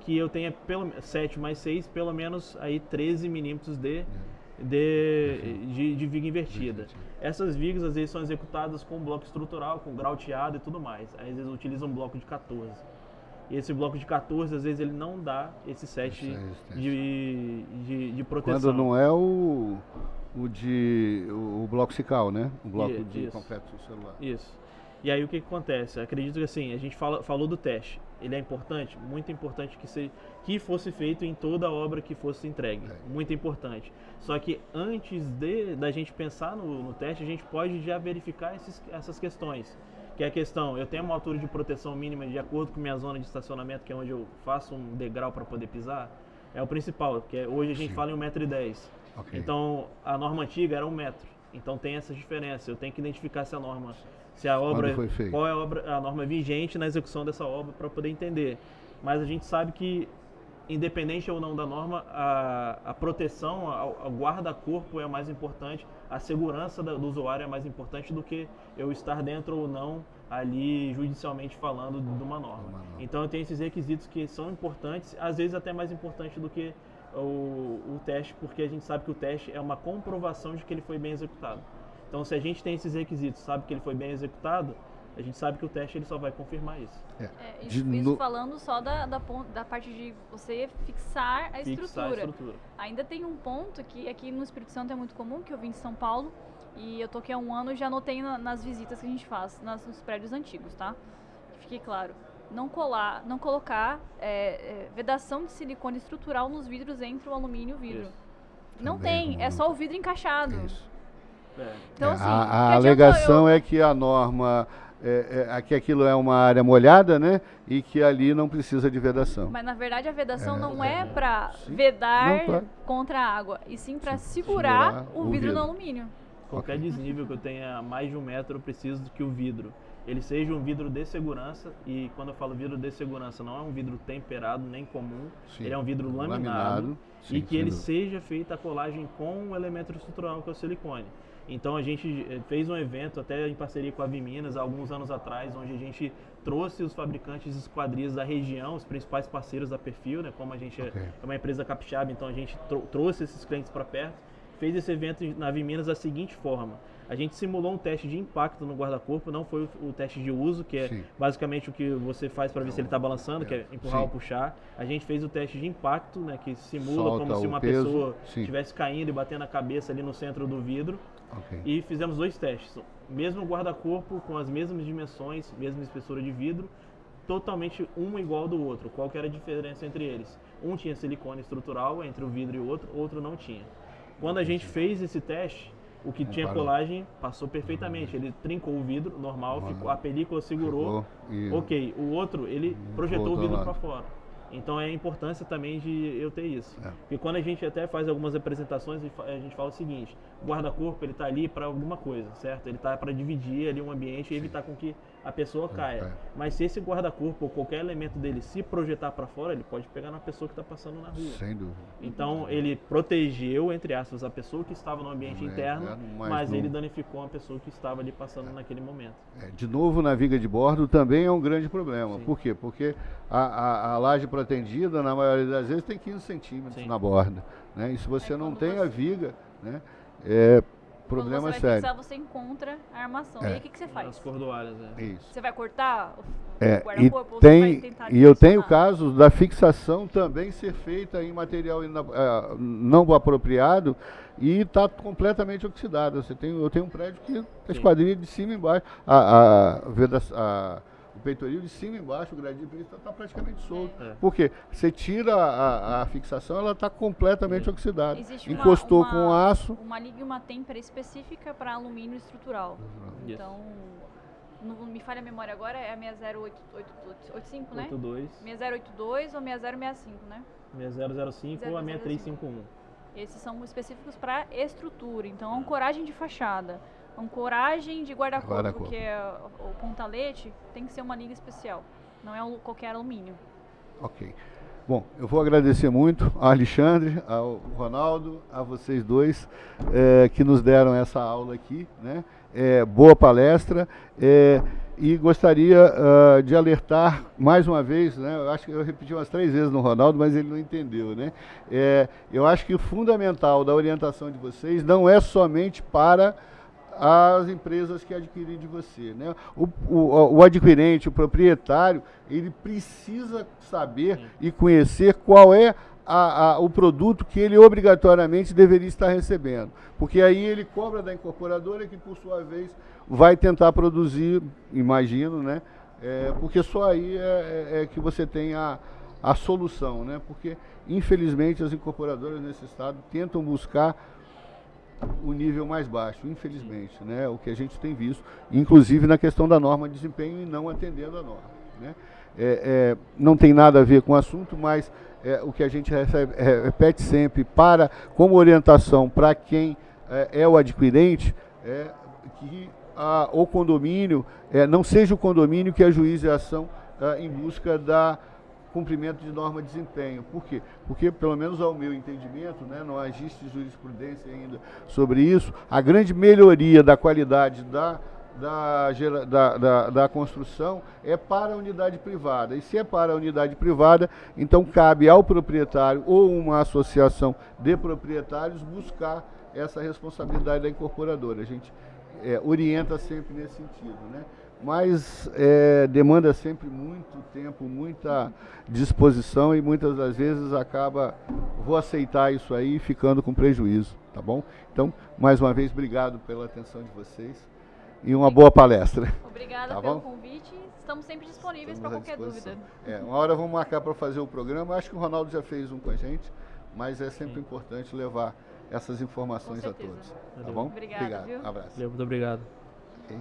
Speaker 3: que eu tenha 7 mais 6, pelo menos aí 13 milímetros de viga invertida. Essas vigas às vezes são executadas com bloco estrutural, com grauteado e tudo mais. Às vezes utilizam um bloco de 14. E esse bloco de 14, às vezes, ele não dá esse set de proteção.
Speaker 1: Quando não é o bloco Cical, né? O bloco de concreto celular.
Speaker 3: Isso. E aí o que acontece? Acredito que assim, a gente falou do teste. Ele é importante? Muito importante que fosse feito em toda a obra que fosse entregue. Muito importante. Só que antes da gente pensar no teste, a gente pode já verificar essas questões. Que é a questão, eu tenho uma altura de proteção mínima de acordo com minha zona de estacionamento, que é onde eu faço um degrau para poder pisar, é o principal, que hoje a gente fala em 1,10 m. Então, a norma antiga era 1 metro. Então tem essa diferença, eu tenho que identificar se a norma, qual é a norma vigente na execução dessa obra para poder entender. Mas a gente sabe que, independente ou não da norma, a proteção, ao guarda-corpo é o mais importante, a segurança do usuário é mais importante do que eu estar dentro ou não ali judicialmente falando de uma norma. Então eu tenho esses requisitos que são importantes, às vezes até mais importante do que o teste, porque a gente sabe que o teste é uma comprovação de que ele foi bem executado. Então se a gente tem esses requisitos, sabe que ele foi bem executado, a gente sabe que o teste ele só vai confirmar isso.
Speaker 2: Isso falando só da parte de você fixar a estrutura. Ainda tem um ponto que aqui no Espírito Santo é muito comum, que eu vim de São Paulo e eu tô aqui há um ano e já notei nas visitas que a gente faz nos prédios antigos, tá? Que fique claro. Não colocar vedação de silicone estrutural nos vidros entre o alumínio e o vidro. Isso. Não tem, é só o vidro encaixado. Isso. Então, assim,
Speaker 1: a alegação é que a norma... aqui aquilo é uma área molhada, né? E que ali não precisa de vedação.
Speaker 2: Mas na verdade a vedação não é para vedar contra a água, e sim para segurar o vidro no alumínio.
Speaker 3: Qualquer desnível que eu tenha mais de 1 metro, eu preciso que o vidro ele seja um vidro de segurança. E quando eu falo vidro de segurança, não é um vidro temperado nem comum, ele é um vidro laminado e que ele seja feita a colagem com o elemento estrutural, que é o silicone. Então a gente fez um evento até em parceria com a Viminas alguns anos atrás, onde a gente trouxe os fabricantes de esquadrias da região, os principais parceiros da Perfil, né? Como a gente é uma empresa capixaba, então a gente trouxe esses clientes para perto, fez esse evento na Viminas da seguinte forma: a gente simulou um teste de impacto no guarda-corpo, não foi o teste de uso, que é basicamente o que você faz para ver se ele está balançando, que é empurrar ou puxar. A gente fez o teste de impacto, né, que simula como se uma pessoa estivesse caindo e batendo a cabeça ali no centro do vidro. E fizemos 2 testes. Mesmo guarda-corpo, com as mesmas dimensões, mesma espessura de vidro, totalmente um igual do outro. Qual que era a diferença entre eles? Um tinha silicone estrutural entre o vidro e o outro não tinha. Quando a gente fez esse teste, o que tinha colagem passou perfeitamente. Ele trincou o vidro, normal, a película segurou, o outro, ele projetou o vidro para fora. Então é a importância também de eu ter isso. Porque quando a gente até faz algumas apresentações, a gente fala o seguinte: o guarda-corpo ele está ali para alguma coisa, certo? Ele está para dividir ali um ambiente e evitar com que a pessoa caia. Mas se esse guarda-corpo ou qualquer elemento dele se projetar para fora, ele pode pegar na pessoa que está passando na rua.
Speaker 1: Sem dúvida.
Speaker 3: Então ele protegeu, entre aspas, a pessoa que estava no ambiente interno, mas ele danificou a pessoa que estava ali passando naquele momento.
Speaker 1: De novo, na viga de bordo também é um grande problema. Sim. Por quê? Porque a laje protendida, na maioria das vezes, tem 15 centímetros na borda. Né? E se você não tem a viga, né, problema
Speaker 2: quando você
Speaker 1: sério.
Speaker 2: vai fixar, você encontra a armação. E aí o que você faz?
Speaker 3: As cordoalhas,
Speaker 1: Isso.
Speaker 2: Você vai cortar o
Speaker 1: E
Speaker 2: guarda-corpo?
Speaker 1: eu tenho casos da fixação também ser feita em material não apropriado e está completamente oxidada. Eu tenho um prédio que a esquadrilha de cima e embaixo, o peitoril de cima e embaixo, o gradil está praticamente solto. Por quê? Você tira a fixação, ela está completamente oxidada.
Speaker 2: Existe
Speaker 1: Encostou com aço.
Speaker 2: Uma liga e uma têmpera específica para alumínio estrutural. Então, não me falha a memória agora, é a 60885, né? 6082 ou 6065, né?
Speaker 3: 6005 ou a 6351.
Speaker 2: Esses são específicos para estrutura. Então, ancoragem de fachada, ancoragem de guarda-corpo, porque o pontalete tem que ser uma liga especial, não é qualquer alumínio.
Speaker 1: Ok. Bom, eu vou agradecer muito ao Alexandre, ao Ronaldo, a vocês dois que nos deram essa aula aqui, né? Boa palestra, e gostaria de alertar mais uma vez, né? Eu acho que eu repeti umas 3 vezes no Ronaldo, mas ele não entendeu, né? Eu acho que o fundamental da orientação de vocês não é somente para as empresas que adquirem de você, né? O adquirente, o proprietário, ele precisa saber e conhecer qual é o produto que ele obrigatoriamente deveria estar recebendo, porque aí ele cobra da incorporadora, que por sua vez vai tentar produzir, imagino, né? Porque só aí é que você tem a solução, né? Porque infelizmente as incorporadoras nesse estado tentam buscar o nível mais baixo, infelizmente, né? O que a gente tem visto, inclusive na questão da norma de desempenho e não atendendo a norma, né? Não tem nada a ver com o assunto, mas o que a gente repete sempre como orientação para quem é o adquirente, que o condomínio não seja o condomínio que ajuize a ação em busca da cumprimento de norma de desempenho. Por quê? Porque, pelo menos ao meu entendimento, né, não existe jurisprudência ainda sobre isso, a grande melhoria da qualidade da construção é para a unidade privada. E se é para a unidade privada, então cabe ao proprietário ou uma associação de proprietários buscar essa responsabilidade da incorporadora. A gente orienta sempre nesse sentido, né? Mas demanda sempre muito tempo, muita disposição e muitas das vezes vou aceitar isso aí ficando com prejuízo, tá bom? Então, mais uma vez, obrigado pela atenção de vocês e uma boa palestra.
Speaker 2: Obrigada pelo convite, estamos sempre disponíveis para qualquer dúvida.
Speaker 1: Uma hora vamos marcar para fazer o programa, acho que o Ronaldo já fez um com a gente, mas é sempre importante levar essas informações a todos, tá bom?
Speaker 2: Obrigado.
Speaker 1: Um abraço.
Speaker 3: Muito obrigado.
Speaker 1: Okay.